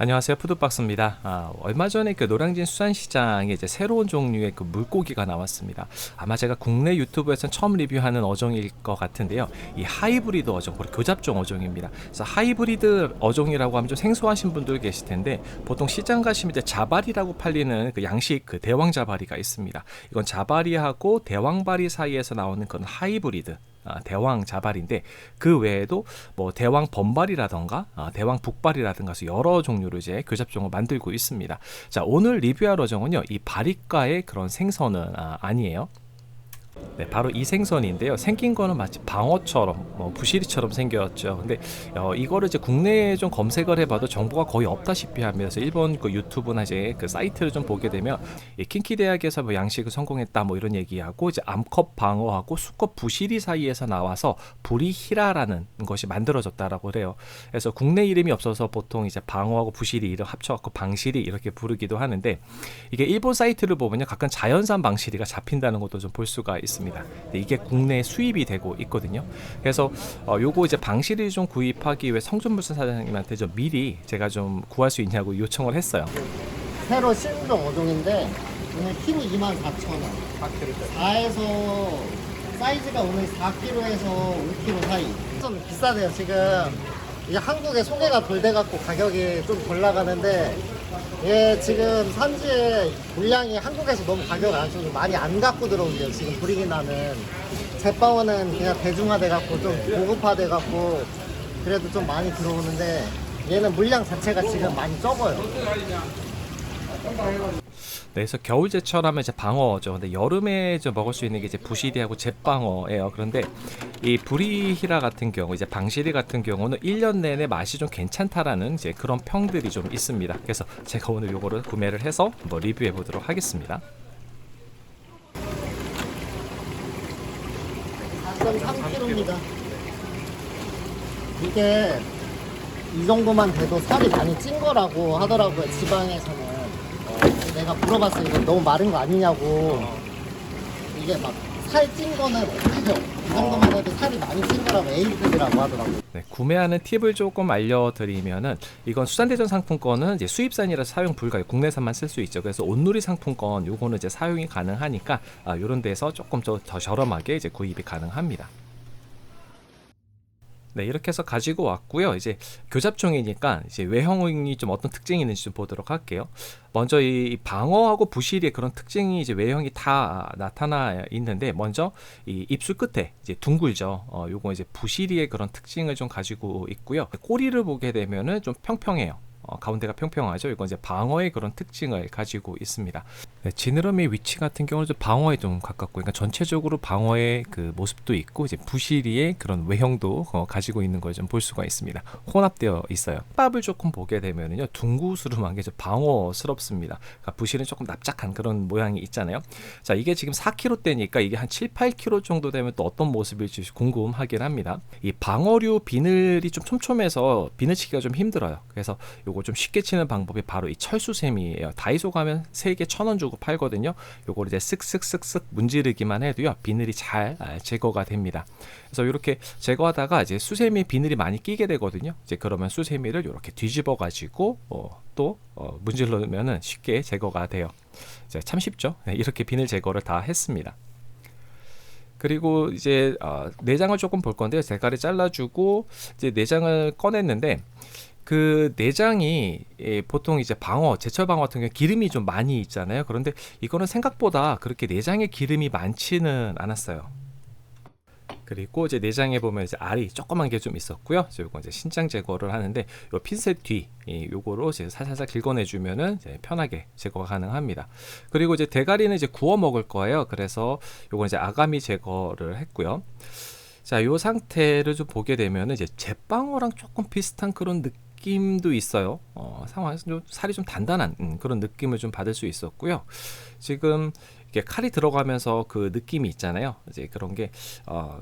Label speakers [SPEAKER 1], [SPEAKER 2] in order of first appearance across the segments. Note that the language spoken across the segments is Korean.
[SPEAKER 1] 안녕하세요, 푸드박스입니다. 얼마 전에 그 노량진 수산시장에 이제 새로운 종류의 그 물고기가 나왔습니다. 아마 제가 국내 유튜브에서 처음 리뷰하는 어종일 것 같은데요. 이 하이브리드 어종, 바로 교잡종 어종입니다. 그래서 하이브리드 어종이라고 하면 좀 생소하신 분들 계실 텐데, 보통 시장 가시면 이제 자바리라고 팔리는 그 양식 그 대왕 자바리가 있습니다. 이건 자바리하고 대왕바리 사이에서 나오는 그런 하이브리드. 대왕 자발인데, 그 외에도 뭐 대왕 범발이라던가 대왕 북발이라든가 여러 종류로 이제 교잡종을 만들고 있습니다. 자, 오늘 리뷰할 어종은요, 이 바리과의 그런 생선은 아니에요. 네, 바로 이 생선인데요. 생긴 거는 마치 방어처럼, 부시리처럼 생겼죠. 근데 이거를 이제 국내에 좀 검색을 해봐도 정보가 거의 없다시피 하면서 일본 그 유튜브나 이제 그 사이트를 좀 보게 되면 이 킨키 대학에서 뭐 양식을 성공했다 뭐 이런 얘기하고, 이제 암컷 방어하고 수컷 부시리 사이에서 나와서 부리히라라는 것이 만들어졌다라고 그래요. 그래서 국내 이름이 없어서 보통 이제 방어하고 부시리 이름 합쳐갖고 방시리 이렇게 부르기도 하는데, 이게 일본 사이트를 보면요, 가끔 자연산 방시리가 잡힌다는 것도 좀 볼 수가 있습니다. 이게 국내에 수입이 되고 있거든요. 그래서 요거 이제 방실을 좀 구입하기 위해 성준물산 사장님한테 좀 미리 제가 좀 구할 수 있냐고 요청을 했어요.
[SPEAKER 2] 새로 신종 어종인데 오늘 키로 24,000원. 4에서 사이즈가 오늘 4kg에서 5kg 사이. 좀 비싸대요. 지금 이게 한국에 소개가 덜 돼갖고 가격이 좀 덜 나가는데, 얘 지금 산지의 물량이 한국에서 너무 가격을 안 주고 많이 안 갖고 들어오게요. 지금 브리기나는 제빵어는 그냥 대중화돼갖고 좀 고급화돼갖고 그래도 좀 많이 들어오는데, 얘는 물량 자체가 지금 많이 적어요.
[SPEAKER 1] 네, 그래서 겨울제철 하면 이제 방어죠. 근데 여름에 좀 먹을 수 있는 게 이제 부시리하고 잿방어예요. 그런데 이 부리히라 같은 경우, 이제 방시리 같은 경우는 1년 내내 맛이 좀 괜찮다라는 이제 그런 평들이 좀 있습니다. 그래서 제가 오늘 요거를 구매를 해서 한번 리뷰해 보도록 하겠습니다.
[SPEAKER 2] 4.3kg입니다. 이게 이 정도만 돼도 살이 많이 찐 거라고 하더라고요, 지방에서는. 내가 물어봤어요. 이거 너무 마른 거 아니냐고. 이게 막 살 찐 거는 없죠. 이 정도만 해도 살이 많이 찐 거라고 에이드라고 하더라고요.
[SPEAKER 1] 네, 구매하는 팁을 조금 알려드리면은, 이건 수산대전 상품권은 이제 수입산이라 사용 불가요. 국내산만 쓸 수 있죠. 그래서 온누리 상품권 요거는 이제 사용이 가능하니까 요런 데서 조금 더 저렴하게 이제 구입이 가능합니다. 네, 이렇게 해서 가지고 왔고요. 이제 교잡종이니까 이제 외형이 좀 어떤 특징이 있는지 좀 보도록 할게요. 먼저 이 방어하고 부시리의 그런 특징이 이제 외형이 다 나타나 있는데, 먼저 이 입술 끝에 이제 둥글죠. 요거 이제 부시리의 그런 특징을 좀 가지고 있고요. 꼬리를 보게 되면은 좀 평평해요. 가운데가 평평하죠. 이건 이제 방어의 그런 특징을 가지고 있습니다. 네, 지느러미 위치 같은 경우는 좀 방어에 좀 가깝고, 그러니까 전체적으로 방어의 그 모습도 있고, 이제 부시리의 그런 외형도 가지고 있는 걸 좀 볼 수가 있습니다. 혼합되어 있어요. 밥을 조금 보게 되면은요, 둥구스름한 게 좀 방어스럽습니다. 그러니까 부시리는 조금 납작한 그런 모양이 있잖아요. 자, 이게 지금 4kg대니까 이게 한 7, 8kg 정도 되면 또 어떤 모습일지 궁금하긴 합니다. 이 방어류 비늘이 좀 촘촘해서 비늘치기가 좀 힘들어요. 그래서 요거 좀 쉽게 치는 방법이 바로 이 철수세미예요. 다이소 가면 3개 1,000원 주고 팔거든요. 요걸 이제 쓱쓱쓱쓱 문지르기만 해도요, 비늘이 잘 제거가 됩니다. 그래서 이렇게 제거하다가 이제 수세미 비늘이 많이 끼게 되거든요. 이제 그러면 수세미를 이렇게 뒤집어 가지고 또 문지르면은 쉽게 제거가 돼요. 이제 참 쉽죠. 네, 이렇게 비늘 제거를 다 했습니다. 그리고 이제 내장을 조금 볼 건데요. 대가리 잘라주고 이제 내장을 꺼냈는데, 그 내장이 보통 이제 방어, 제철 방어 같은 경우 기름이 좀 많이 있잖아요. 그런데 이거는 생각보다 그렇게 내장에 기름이 많지는 않았어요. 그리고 이제 내장에 보면 이제 알이 조그만 게 좀 있었고요. 요거 이제 신장 제거를 하는데, 요 핀셋 뒤 요거로 이제 살살 긁어내주면은 이제 편하게 제거가 가능합니다. 그리고 이제 대가리는 이제 구워 먹을 거예요. 그래서 요거 이제 아가미 제거를 했고요. 자, 요 상태를 좀 보게 되면은 이제 제빵어랑 조금 비슷한 그런 느낌도 있어요. 상황에서 좀 살이 좀 단단한 그런 느낌을 좀 받을 수 있었고요. 지금 이게 칼이 들어가면서 그 느낌이 있잖아요. 이제 그런 게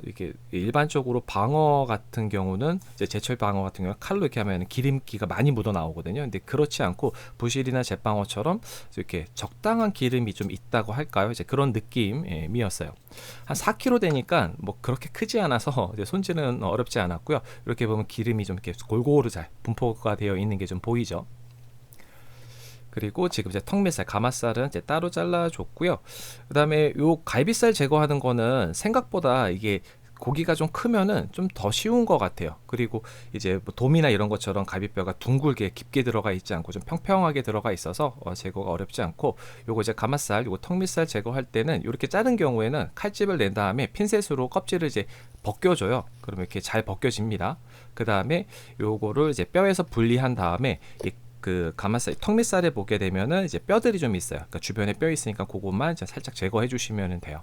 [SPEAKER 1] 이렇게 일반적으로 방어 같은 경우는, 이제 제철 방어 같은 경우 칼로 이렇게 하면 기름기가 많이 묻어 나오거든요. 근데 그렇지 않고 부실이나 제빵어처럼 이렇게 적당한 기름이 좀 있다고 할까요? 이제 그런 느낌이었어요. 한 4kg 되니까 뭐 그렇게 크지 않아서 이제 손질은 어렵지 않았고요. 이렇게 보면 기름이 좀 이렇게 골고루 잘 분포가 되어 있는 게 좀 보이죠. 그리고 지금 이제 턱밑살, 가마살은 이제 따로 잘라줬고요. 그다음에 요 갈비살 제거하는 거는 생각보다 이게 고기가 좀 크면은 좀 더 쉬운 것 같아요. 그리고 이제 뭐 돔이나 이런 것처럼 갈비뼈가 둥글게 깊게 들어가 있지 않고 좀 평평하게 들어가 있어서 제거가 어렵지 않고, 요거 이제 가마살, 요거 턱밑살 제거할 때는 이렇게 자른 경우에는 칼집을 낸 다음에 핀셋으로 껍질을 이제 벗겨줘요. 그러면 이렇게 잘 벗겨집니다. 그 다음에 요거를 이제 뼈에서 분리한 다음에 그 가마살, 턱밑살에 보게 되면은 이제 뼈들이 좀 있어요. 그러니까 주변에 뼈 있으니까 그것만 이제 살짝 제거해 주시면 돼요.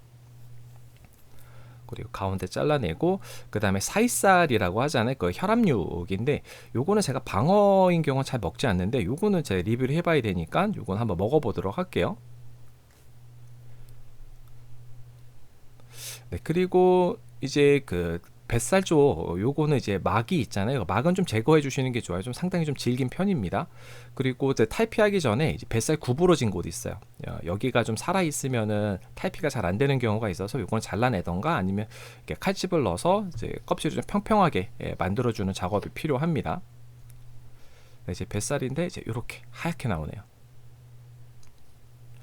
[SPEAKER 1] 그리고 가운데 잘라내고, 그 다음에 사이살이라고 하잖아요. 그 혈압육인데 요거는 제가 방어인 경우는 잘 먹지 않는데 요거는 제가 리뷰를 해봐야 되니까 요건 한번 먹어보도록 할게요. 네, 그리고 이제 그 뱃살 쪽 요거는 이제 막이 있잖아요. 막은 좀 제거해 주시는 게 좋아요. 좀 상당히 좀 질긴 편입니다. 그리고 이제 탈피하기 전에 이제 뱃살 구부러진 곳 있어요. 여기가 좀 살아 있으면은 탈피가 잘 안 되는 경우가 있어서 요거는 잘라내던가 아니면 이렇게 칼집을 넣어서 이제 껍질을 좀 평평하게 만들어 주는 작업이 필요합니다. 네, 이제 뱃살인데 이제 이렇게 하얗게 나오네요.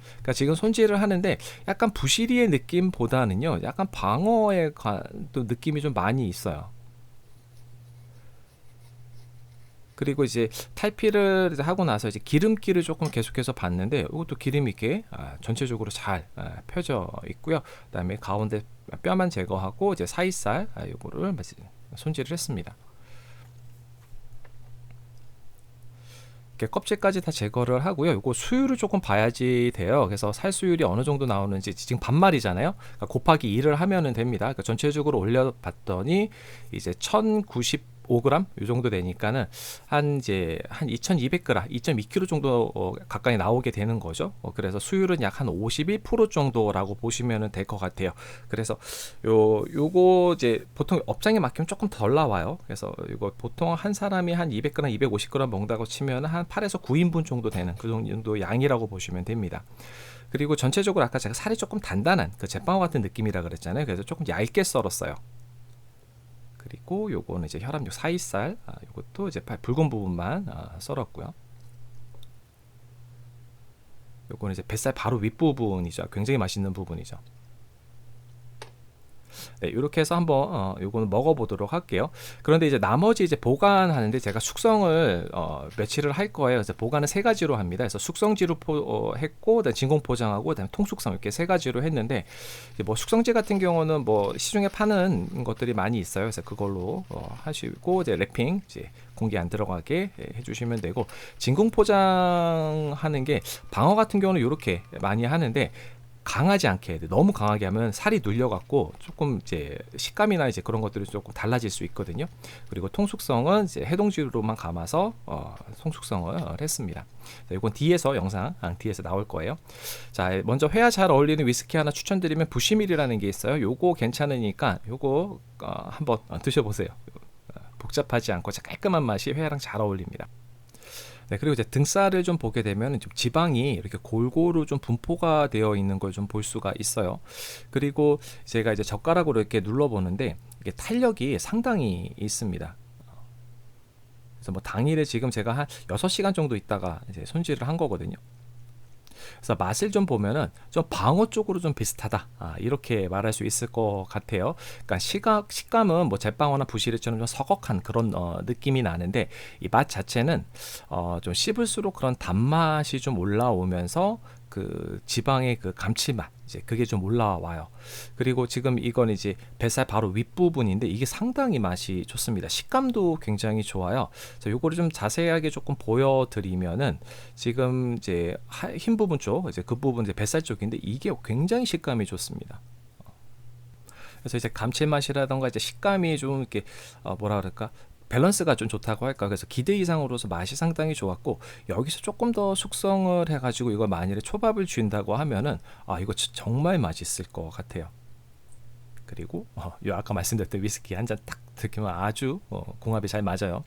[SPEAKER 1] 그러니까 지금 손질을 하는데 약간 부시리의 느낌보다는요, 약간 방어의 또 느낌이 좀 많이 있어요. 그리고 이제 탈피를 하고 나서 이제 기름기를 조금 계속해서 봤는데 이것도 기름이 있게 전체적으로 잘 펴져 있고요. 그다음에 가운데 뼈만 제거하고 이제 사이살 요거를 손질을 했습니다. 껍질까지 다 제거를 하고요. 이거 수율을 조금 봐야지 돼요. 그래서 살 수율이 어느 정도 나오는지, 지금 반말이잖아요. 그러니까 곱하기 2를 하면은 됩니다. 그러니까 전체적으로 올려봤더니 이제 1095g 이 정도 되니까는 한 2200g, 2.2kg 정도 가까이 나오게 되는 거죠. 그래서 수율은 약 한 51% 정도라고 보시면 될 것 같아요. 그래서 요거 이제 보통 업장에 맡기면 조금 덜 나와요. 그래서 이거 보통 한 사람이 한 200g, 250g 먹는다고 치면 한 8에서 9인분 정도 되는 그 정도 양이라고 보시면 됩니다. 그리고 전체적으로 아까 제가 살이 조금 단단한 그 제빵어 같은 느낌이라 그랬잖아요. 그래서 조금 얇게 썰었어요. 그리고 요거는 이제 혈압육 사이살, 요것도 이제 붉은 부분만 썰었고요. 요거는 이제 뱃살 바로 윗부분이죠. 굉장히 맛있는 부분이죠. 네, 이렇게 해서 한번 요거는 먹어보도록 할게요. 그런데 이제 나머지 이제 보관하는데 제가 숙성을 며칠을 할 거예요. 그래서 보관은 세 가지로 합니다. 그래서 숙성지로 했고, 그다음에 진공 포장하고, 그다음에 통숙성, 이렇게 세 가지로 했는데, 뭐 숙성지 같은 경우는 뭐 시중에 파는 것들이 많이 있어요. 그래서 그걸로 하시고, 이제 랩핑 이제 공기 안 들어가게 해주시면 되고, 진공 포장하는 게 방어 같은 경우는 이렇게 많이 하는데, 강하지 않게 해야 돼. 너무 강하게 하면 살이 눌려갖고 조금 이제 식감이나 이제 그런 것들이 조금 달라질 수 있거든요. 그리고 통숙성은 이제 해동지로만 감아서 통숙성을 했습니다. 자, 이건 뒤에서 영상 뒤에서 나올 거예요. 자, 먼저 회와 잘 어울리는 위스키 하나 추천드리면 부시밀이라는 게 있어요. 요거 괜찮으니까 요거 한번 드셔보세요. 복잡하지 않고 깔끔한 맛이 회랑 잘 어울립니다. 네, 그리고 이제 등살을 좀 보게 되면 좀 지방이 이렇게 골고루 좀 분포가 되어 있는 걸 좀 볼 수가 있어요. 그리고 제가 이제 젓가락으로 이렇게 눌러 보는데 이게 탄력이 상당히 있습니다. 그래서 뭐 당일에 지금 제가 한 6시간 정도 있다가 이제 손질을 한 거거든요. 그래서 맛을 좀 보면은 좀 방어 쪽으로 좀 비슷하다, 이렇게 말할 수 있을 것 같아요. 그러니까 식감은 뭐 제빵어나 부시리처럼 좀 서걱한 그런 느낌이 나는데, 이 맛 자체는 좀 씹을수록 그런 단맛이 좀 올라오면서 그 지방의 그 감칠맛, 이제 그게 좀 올라와요. 그리고 지금 이건 이제 뱃살 바로 윗부분인데 이게 상당히 맛이 좋습니다. 식감도 굉장히 좋아요. 자, 요거를 좀 자세하게 조금 보여드리면은 지금 이제 흰 부분 쪽, 이제 그 부분 이제 뱃살 쪽인데 이게 굉장히 식감이 좋습니다. 그래서 이제 감칠맛이라던가 이제 식감이 좀 이렇게 뭐라 그럴까, 밸런스가 좀 좋다고 할까. 그래서 기대 이상으로서 맛이 상당히 좋았고, 여기서 조금 더 숙성을 해가지고 이걸 만일에 초밥을 준다고 하면은 이거 정말 맛있을 것 같아요. 그리고 아까 말씀드렸던 위스키 한 잔 딱 듣기만 아주 궁합이 잘 맞아요.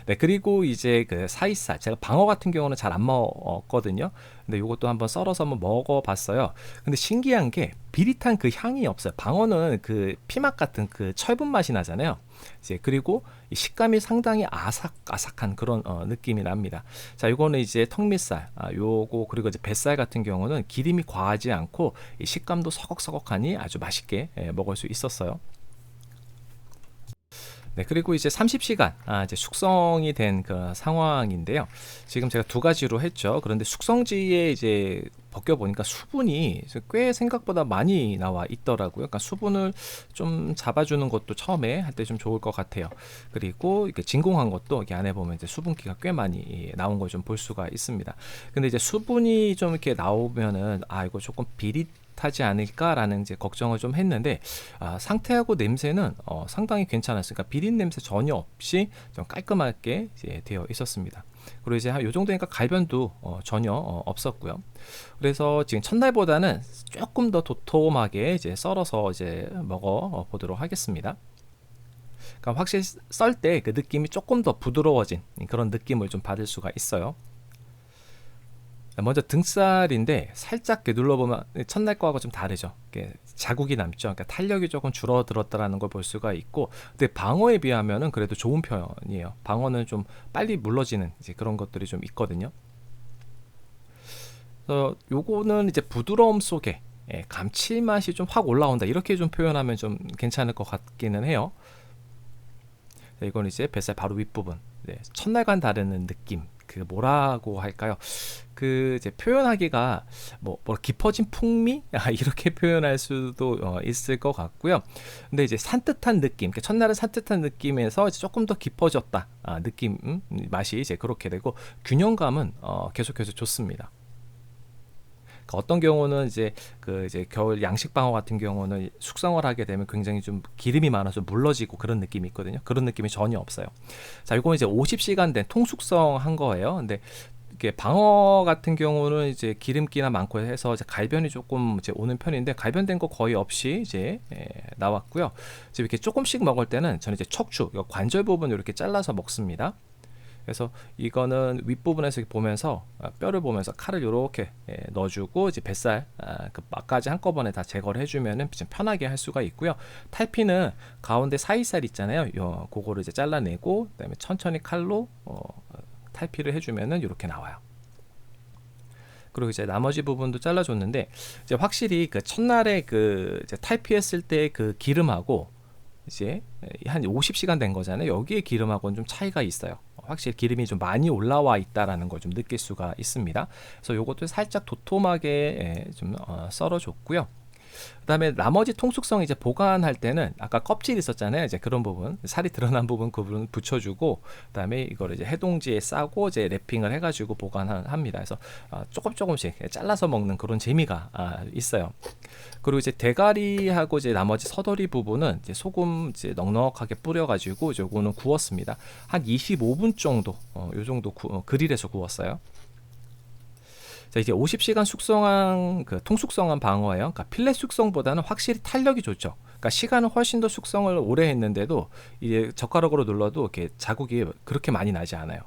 [SPEAKER 1] 네, 그리고 이제 그 사이살, 제가 방어 같은 경우는 잘 안 먹었거든요. 근데 이것도 한번 썰어서 한번 먹어봤어요. 근데 신기한 게 비릿한 그 향이 없어요. 방어는 그 피맛 같은 그 철분 맛이 나잖아요. 이제 그리고 이 식감이 상당히 아삭아삭한 그런 느낌이 납니다. 자, 이거는 이제 턱밑살, 요거 그리고 이제 뱃살 같은 경우는 기름이 과하지 않고 이 식감도 서걱서걱하니 아주 맛있게 먹을 수 있었어요. 네, 그리고 이제 30시간 이제 숙성이 된 그 상황인데요. 지금 제가 두 가지로 했죠. 그런데 숙성지에 이제 벗겨 보니까 수분이 꽤 생각보다 많이 나와 있더라고요. 그러니까 수분을 좀 잡아주는 것도 처음에 할 때 좀 좋을 것 같아요. 그리고 이렇게 진공한 것도 이렇게 안에 보면 이제 수분기가 꽤 많이 나온 걸 좀 볼 수가 있습니다. 근데 이제 수분이 좀 이렇게 나오면은 이거 조금 비릿하지 않을까라는 이제 걱정을 좀 했는데 상태하고 냄새는 상당히 괜찮았으니까 비린 냄새 전혀 없이 좀 깔끔하게 이제 되어 있었습니다. 그리고 이제 요 정도니까 갈변도 전혀 없었고요. 그래서 지금 첫날보다는 조금 더 도톰하게 이제 썰어서 이제 먹어 보도록 하겠습니다. 그러니까 확실히 썰 때 그 느낌이 조금 더 부드러워진 그런 느낌을 좀 받을 수가 있어요. 먼저 등살인데 살짝 이렇게 눌러보면 첫날 거하고 좀 다르죠. 자국이 남죠. 그러니까 탄력이 조금 줄어들었다라는 걸 볼 수가 있고, 근데 방어에 비하면은 그래도 좋은 편이에요. 방어는 좀 빨리 물러지는 이제 그런 것들이 좀 있거든요. 그래서 요거는 이제 부드러움 속에 감칠맛이 좀 확 올라온다, 이렇게 좀 표현하면 좀 괜찮을 것 같기는 해요. 이건 이제 뱃살 바로 윗부분, 첫날과는 다른 느낌, 그 뭐라고 할까요? 그 이제 표현하기가 뭐 깊어진 풍미 이렇게 표현할 수도 있을 것 같고요. 근데 이제 산뜻한 느낌, 첫날은 산뜻한 느낌에서 이제 조금 더 깊어졌다 느낌, 맛이 이제 그렇게 되고, 균형감은 계속해서 좋습니다. 그러니까 어떤 경우는 이제 그 이제 겨울 양식 방어 같은 경우는 숙성을 하게 되면 굉장히 좀 기름이 많아서 물러지고 그런 느낌이 있거든요. 그런 느낌이 전혀 없어요. 자, 이건 이제 50시간 된 통숙성한 거예요. 근데 이게 방어 같은 경우는 이제 기름기나 많고 해서 이제 갈변이 조금 이제 오는 편인데, 갈변된 거 거의 없이 이제 나왔고요. 이제 이렇게 조금씩 먹을 때는 저는 이제 척추, 관절 부분 이렇게 잘라서 먹습니다. 그래서 이거는 윗부분에서 보면서 뼈를 보면서 칼을 이렇게 넣어주고 이제 뱃살 그 막까지 한꺼번에 다 제거를 해주면은 좀 편하게 할 수가 있고요. 탈피는 가운데 사이살 있잖아요. 그거를 이제 잘라내고 그다음에 천천히 칼로 탈피를 해주면은 이렇게 나와요. 그리고 이제 나머지 부분도 잘라줬는데, 이제 확실히 그 첫날에 그 이제 탈피했을 때 그 기름하고 이제 한 50시간 된 거잖아요. 여기에 기름하고는 좀 차이가 있어요. 확실히 기름이 좀 많이 올라와 있다라는 걸 좀 느낄 수가 있습니다. 그래서 요것도 살짝 도톰하게 좀 썰어줬고요. 그다음에 나머지 통숙성 이제 보관할 때는 아까 껍질 있었잖아요. 이제 그런 부분, 살이 드러난 부분 그 부분 붙여주고, 그다음에 이거를 이제 해동지에 싸고 이제 랩핑을 해가지고 보관합니다. 그래서 조금씩 잘라서 먹는 그런 재미가 있어요. 그리고 이제 대가리하고 이제 나머지 서더리 부분은 이제 소금 이제 넉넉하게 뿌려가지고 이제 요거는 구웠습니다. 한 25분 정도, 요 정도 그릴에서 구웠어요. 자, 이제 50시간 숙성한 그 통숙성한 방어예요. 그러니까 필렛 숙성보다는 확실히 탄력이 좋죠. 그러니까 시간은 훨씬 더 숙성을 오래 했는데도 이제 젓가락으로 눌러도 이렇게 자국이 그렇게 많이 나지 않아요.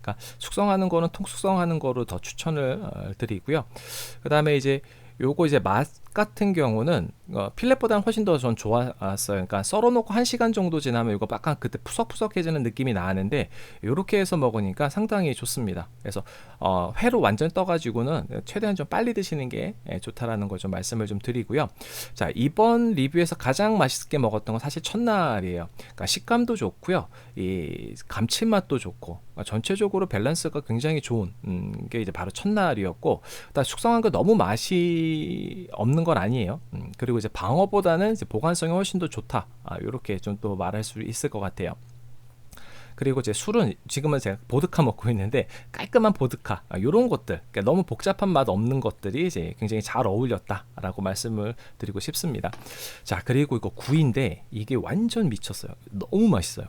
[SPEAKER 1] 그러니까 숙성하는 거는 통숙성하는 거로 더 추천을 드리고요. 그다음에 이제 요거 이제 맛 같은 경우는 필렛보다는 훨씬 더 전 좋았어요. 그러니까 썰어놓고 1시간 정도 지나면 이거 약간 그때 푸석푸석해지는 느낌이 나는데, 이렇게 해서 먹으니까 상당히 좋습니다. 그래서 회로 완전 떠가지고는 최대한 좀 빨리 드시는 게 좋다라는 걸 좀 말씀을 좀 드리고요. 자, 이번 리뷰에서 가장 맛있게 먹었던 건 사실 첫날이에요. 그러니까 식감도 좋고요, 이 감칠맛도 좋고, 전체적으로 밸런스가 굉장히 좋은 게 이제 바로 첫날이었고, 숙성한 거 너무 맛이 없는 건 아니에요. 그리고 이제 방어보다는 이제 보관성이 훨씬 더 좋다. 이렇게 좀 또 말할 수 있을 것 같아요. 그리고 이제 술은 지금은 제가 보드카 먹고 있는데, 깔끔한 보드카 이런 것들, 그러니까 너무 복잡한 맛 없는 것들이 이제 굉장히 잘 어울렸다라고 말씀을 드리고 싶습니다. 자, 그리고 이거 구이인데 이게 완전 미쳤어요. 너무 맛있어요.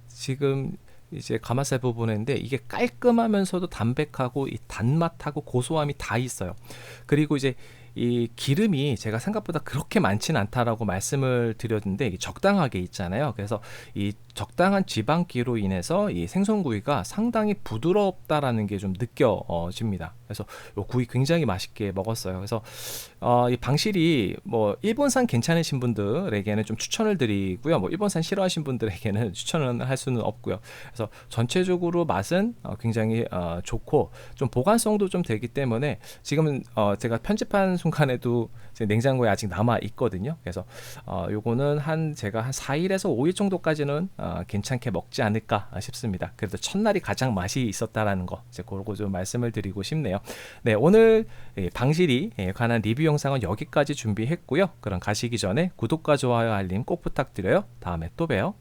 [SPEAKER 1] 지금 이제 가마살 부분인데 이게 깔끔하면서도 담백하고 이 단맛하고 고소함이 다 있어요. 그리고 이제 이 기름이 제가 생각보다 그렇게 많지는 않다라고 말씀을 드렸는데 이게 적당하게 있잖아요. 그래서 이 적당한 지방기로 인해서 이 생선구이가 상당히 부드럽다라는 게 좀 느껴집니다. 그래서 요 구이 굉장히 맛있게 먹었어요. 그래서 이 방실이 뭐 일본산 괜찮으신 분들에게는 좀 추천을 드리고요. 뭐 일본산 싫어하신 분들에게는 추천을 할 수는 없고요. 그래서 전체적으로 맛은 굉장히 좋고 좀 보관성도 좀 되기 때문에 지금은 제가 편집한 순간에도 제 냉장고에 아직 남아 있거든요. 그래서 요거는 제가 한 4일에서 5일 정도까지는 괜찮게 먹지 않을까 싶습니다. 그래도 첫날이 가장 맛이 있었다라는 거 이제 그러고 좀 말씀을 드리고 싶네요. 네, 오늘 방실이 관한 리뷰 영상은 여기까지 준비했고요. 그럼 가시기 전에 구독과 좋아요 알림 꼭 부탁드려요. 다음에 또 봬요.